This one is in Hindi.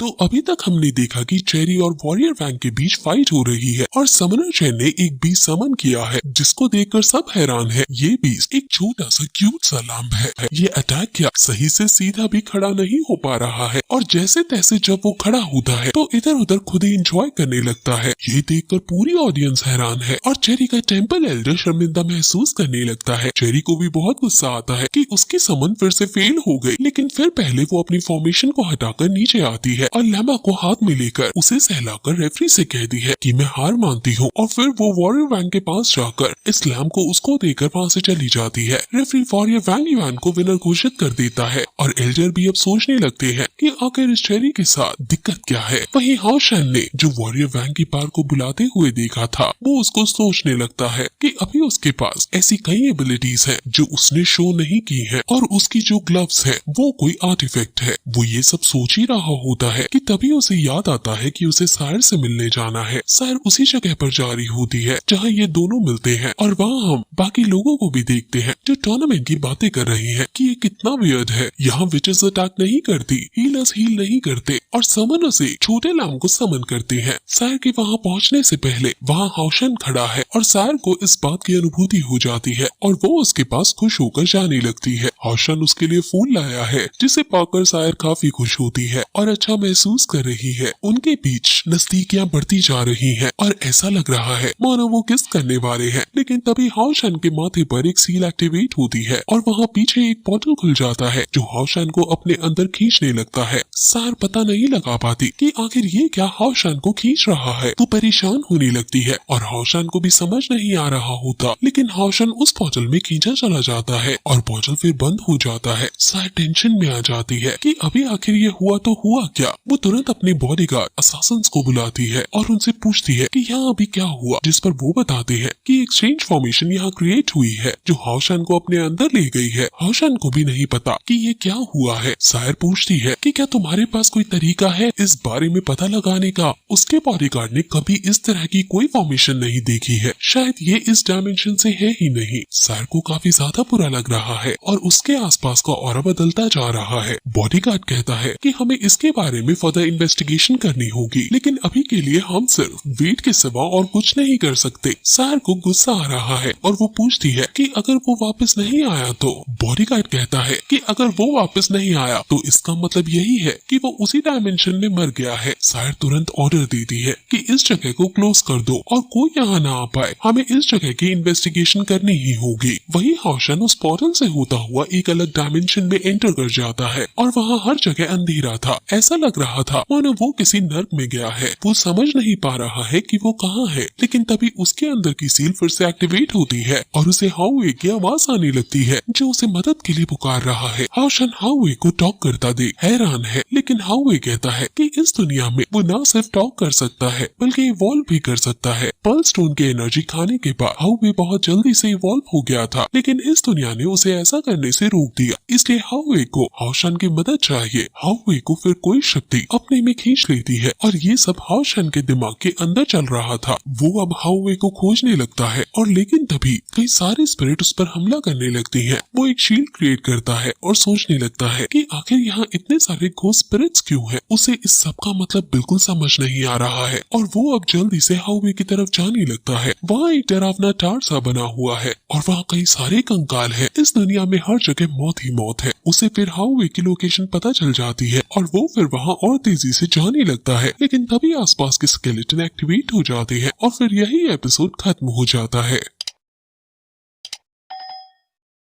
तो अभी तक हमने देखा कि चेरी और वॉरियर वैंग के बीच फाइट हो रही है और समनर चेन ने एक बीस्ट समन किया है जिसको देखकर सब हैरान है। ये बीस्ट एक छोटा सा क्यूट सा लैम्ब है। ये अटैक किया सही से सीधा भी खड़ा नहीं हो पा रहा है और जैसे तैसे जब वो खड़ा होता है तो इधर उधर खुद ही एंजॉय करने लगता है। ये देखकर पूरी ऑडियंस हैरान है और चेरी का टेम्पल एल्डर शर्मिंदा महसूस करने लगता है। चेरी को भी बहुत गुस्सा आता है कि उसकी समन फिर से फेल हो गई, लेकिन फिर पहले वो अपनी फॉर्मेशन को हटाकर नीचे आती है और लैम्बा को हाथ में लेकर उसे सहलाकर रेफरी से कहती है कि मैं हार मानती हूँ और फिर वो वॉरियर वैंग के पास जाकर इस लैम्ब को उसको देकर वहाँ से चली जाती है। रेफरी वॉरियर वैंग युआन को विनर घोषित कर देता है और एल्डर भी अब सोचने लगते हैं कि आखिर इस चेरी के साथ दिक्कत क्या है। वहीं हाओ शन ने जो वॉरियर वैंग की पार को बुलाते हुए देखा था वो उसको सोचने लगता है कि अभी उसके पास ऐसी कई एबिलिटीज है जो उसने शो नहीं की है और उसकी जो ग्लव्स है वो कोई आर्टिफैक्ट है। वो ये सब सोच ही रहा होता है कि तभी उसे याद आता है कि उसे सायर से मिलने जाना है। सायर उसी जगह पर जा रही होती है जहाँ ये दोनों मिलते हैं और वहाँ हम बाकी लोगों को भी देखते हैं जो टूर्नामेंट की बातें कर रही हैं कि ये कितना वियर्ड है। यहाँ विचेस अटैक नहीं करती, हीलर्स हील नहीं करते और समनर से छोटे लैम्ब को समन करते हैं। सायर के वहाँ पहुँचने से पहले वहाँ हाओ शन खड़ा है और सायर को इस बात की अनुभूति हो जाती है और वो उसके पास खुश होकर जाने लगती है। हाओ शन उसके लिए फूल लाया है जिसे पाकर सायर काफी खुश होती है और अच्छा महसूस कर रही है। उनके बीच नजदीकियां बढ़ती जा रही हैं और ऐसा लग रहा है मानो वो किस करने वाले हैं, लेकिन तभी हाओ शन के माथे पर एक सील एक्टिवेट होती है और वहाँ पीछे एक पोर्टल खुल जाता है जो हाओ शन को अपने अंदर खींचने लगता है। सार पता नहीं लगा पाती कि आखिर ये क्या हाओ शन को खींच रहा है। वो परेशान होने लगती है और हाओ शन को भी समझ नहीं आ रहा होता, लेकिन हाओ शन उस पोर्टल में खींचा चला जाता है और पोर्टल फिर बंद हो जाता है। सार टेंशन में आ जाती है कि अभी आखिर ये हुआ तो हुआ क्या। वो तुरंत अपने बॉडीगार्ड असासिन्स को बुलाती है और उनसे पूछती है कि यहाँ अभी क्या हुआ, जिस पर वो बताते हैं कि एक्सचेंज फॉर्मेशन यहाँ क्रिएट हुई है जो हाओ शन को अपने अंदर ले गई है। हाओ शन को भी नहीं पता कि ये क्या हुआ है। सायर पूछती है कि क्या तुम्हारे पास कोई तरीका है इस बारे में पता लगाने का। उसके बॉडीगार्ड ने कभी इस तरह की कोई फॉर्मेशन नहीं देखी है, शायद ये इस डायमेंशन से है ही नहीं। सायर को काफी ज्यादा बुरा लग रहा है और उसके आसपास का ऑरा बदलता जा रहा है। बॉडीगार्ड कहता है कि हमें इसके बारे में फर्दर इन्वेस्टिगेशन करनी होगी, लेकिन अभी के लिए हम सिर्फ वेट के सिवा और कुछ नहीं कर सकते। सायर को गुस्सा आ रहा है और वो पूछती है कि अगर वो वापस नहीं आया तो। बॉडीगार्ड कहता है कि अगर वो वापस नहीं आया तो इसका मतलब यही है कि वो उसी डायमेंशन में मर गया है। सायर तुरंत ऑर्डर देती है कि इस जगह को क्लोज कर दो और कोई यहाँ ना आ पाए, हमें इस जगह की इन्वेस्टिगेशन करनी ही होगी। वही हाओ शन उस पोर्टल से होता हुआ एक अलग डायमेंशन में एंटर कर जाता है और वहाँ हर जगह अंधेरा था। ऐसा लग रहा था मानो वो किसी नर्क में गया है। वो समझ नहीं पा रहा है कि वो कहाँ है, लेकिन तभी उसके अंदर की सील फिर से एक्टिवेट होती है और उसे हाउवे की आवाज आने लगती है जो उसे मदद के लिए पुकार रहा है। हाओ शन हाउवे को टॉक करता देख हैरान है, लेकिन हाउवे कहता है कि इस दुनिया में वो न सिर्फ टॉक कर सकता है बल्कि इवॉल्व भी कर सकता है। पर्ल स्टोन की एनर्जी खाने के बाद हाउवे बहुत जल्दी से इवॉल्व हो गया था, लेकिन इस दुनिया ने उसे ऐसा करने से रोक दिया, इसलिए हाउवे को हाओ शन की मदद चाहिए। हाउवे को फिर कोई शक्ति अपने में खींच लेती है और ये सब हाओ शन के दिमाग के अंदर चल रहा था। वो अब हाउवे को खोजने लगता है और लेकिन तभी कई सारे स्पिरिट उस पर हमला करने लगती हैं। वो एक शील्ड क्रिएट करता है और सोचने लगता है कि आखिर यहाँ इतने सारे घोस्ट स्पिरिट्स क्यों हैं। उसे इस सब का मतलब बिल्कुल समझ नहीं आ रहा है और वो अब जल्दी से हाउवे की तरफ जाने लगता है। वहाँ एक डरावना टावर सा बना हुआ है और वहाँ कई सारे कंकाल है। इस दुनिया में हर जगह मौत ही मौत है। उसे फिर हाउवे की लोकेशन पता चल जाती है और वो फिर वहाँ और तेजी से जाने लगता है, लेकिन तभी आसपास के स्केलेटन एक्टिवेट हो जाते हैं और फिर यही एपिसोड खत्म हो जाता है।